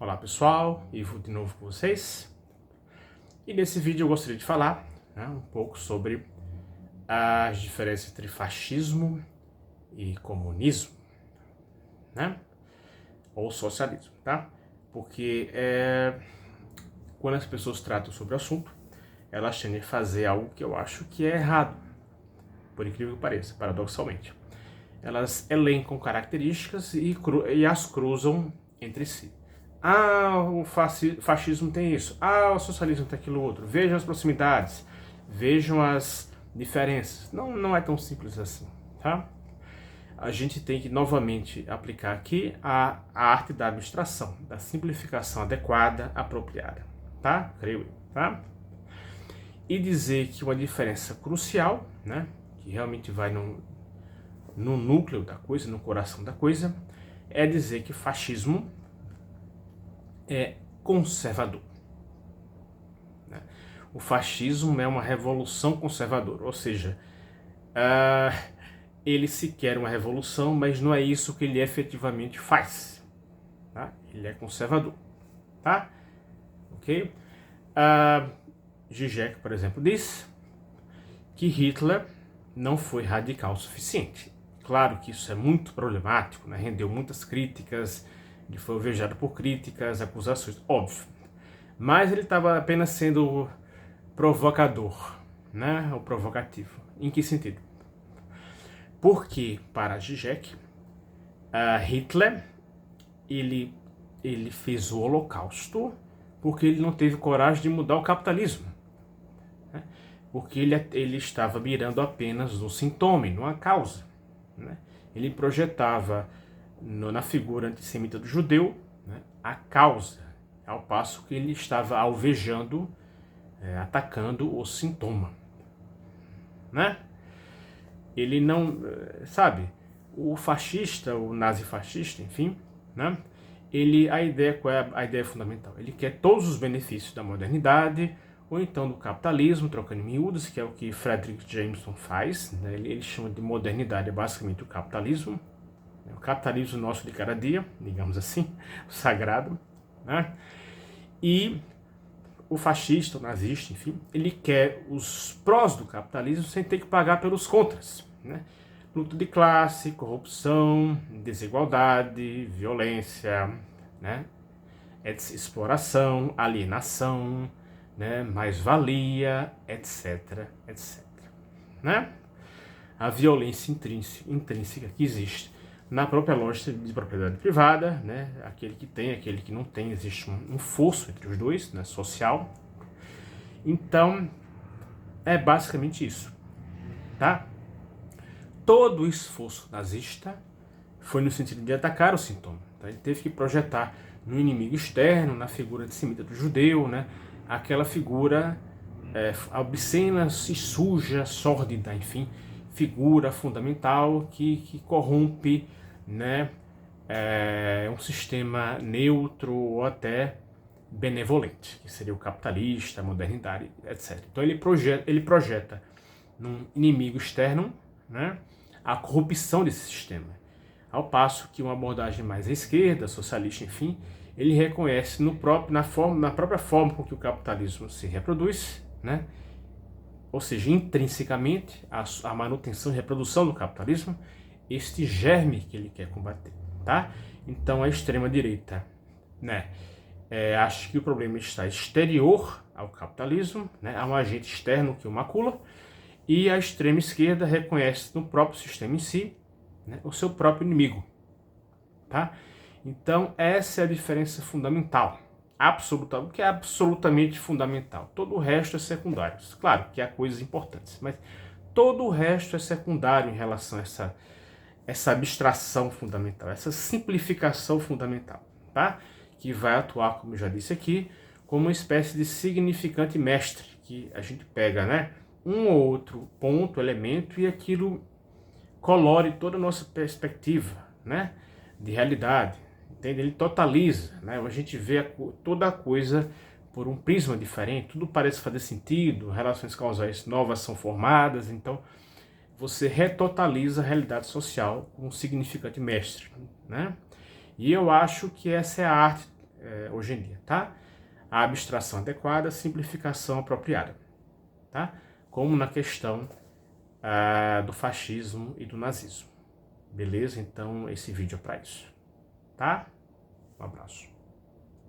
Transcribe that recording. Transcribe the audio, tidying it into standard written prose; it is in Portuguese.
Olá pessoal, Ivo de novo com vocês. E nesse vídeo eu gostaria de falar um pouco sobre as diferenças entre fascismo e comunismo, né? Ou socialismo, tá? Porque quando as pessoas tratam sobre o assunto, elas tendem a fazer algo que eu acho que é errado, por incrível que pareça, paradoxalmente. Elas elencam características e as cruzam entre si. O fascismo tem isso. O socialismo tem aquilo outro. Vejam as proximidades. Vejam as diferenças. Não é tão simples assim, tá? A gente tem que novamente aplicar aqui a arte da abstração, da simplificação adequada, apropriada, tá? Creio eu, tá? E dizer que uma diferença crucial, né? Que realmente vai no núcleo da coisa, no coração da coisa, é dizer que fascismo é conservador. O fascismo é uma revolução conservadora, ou seja, ele se quer uma revolução, mas não é isso que ele efetivamente faz. Tá? Ele é conservador. Tá? Ok? Zizek, por exemplo, diz que Hitler não foi radical o suficiente. Claro que isso é muito problemático, né? Rendeu muitas críticas, ele foi alvejado por críticas, acusações, óbvio. Mas ele estava apenas sendo provocador, né? Ou provocativo. Em que sentido? Porque, para Zizek, Hitler ele fez o Holocausto porque ele não teve coragem de mudar o capitalismo. Né? Porque ele estava mirando apenas no sintoma, numa causa. Né? Ele projetava na figura antissemita do judeu, né, a causa, ao passo que ele estava alvejando, atacando o sintoma. Né? Ele não, sabe, o fascista, o nazifascista, enfim, né? A ideia, qual é a ideia fundamental? Ele quer todos os benefícios da modernidade, ou então do capitalismo, trocando em miúdos, que é o que Frederick Jameson faz, né? Ele chama de modernidade, é basicamente o capitalismo nosso de cada dia, digamos assim, o sagrado, né? E o fascista, o nazista, enfim, ele quer os prós do capitalismo sem ter que pagar pelos contras, né? Luta de classe, corrupção, desigualdade, violência, né? Exploração, alienação, né? Mais-valia, etc, etc. Né? A violência intrínseca que existe na própria lógica de propriedade privada, né? Aquele que tem, aquele que não tem, existe um fosso entre os dois, né? Social. Então, é basicamente isso, tá? Todo o esforço nazista foi no sentido de atacar o sintoma. Tá? Ele teve que projetar no inimigo externo, na figura antissemita do judeu, né? Aquela figura obscena, suja, sórdida, enfim, figura fundamental que corrompe, né, um sistema neutro ou até benevolente, que seria o capitalista, a modernidade, etc. Então ele projeta num inimigo externo, né, a corrupção desse sistema. Ao passo que uma abordagem mais à esquerda, socialista, enfim, ele reconhece na própria forma com que o capitalismo se reproduz, né, ou seja, intrinsecamente, a manutenção e reprodução do capitalismo, este germe que ele quer combater, tá? Então a extrema-direita, né, acha que o problema está exterior ao capitalismo, né, há um agente externo que o macula, e a extrema-esquerda reconhece no próprio sistema em si, né, o seu próprio inimigo, tá? Então essa é a diferença fundamental. O que é absolutamente fundamental. Todo o resto é secundário. Claro que há coisas importantes, mas todo o resto é secundário em relação a essa abstração fundamental, essa simplificação fundamental, tá? Que vai atuar, como eu já disse aqui, como uma espécie de significante mestre, que a gente pega, né, um ou outro ponto, elemento, e aquilo colore toda a nossa perspectiva, né, de realidade. Entende? Ele totaliza, né? A gente vê toda a coisa por um prisma diferente, tudo parece fazer sentido, relações causais novas são formadas, então você retotaliza a realidade social com um significante mestre, né? E eu acho que essa é a arte hoje em dia, tá? A abstração adequada, a simplificação apropriada, tá? Como na questão do fascismo e do nazismo. Beleza? Então esse vídeo é para isso, tá? Um abraço.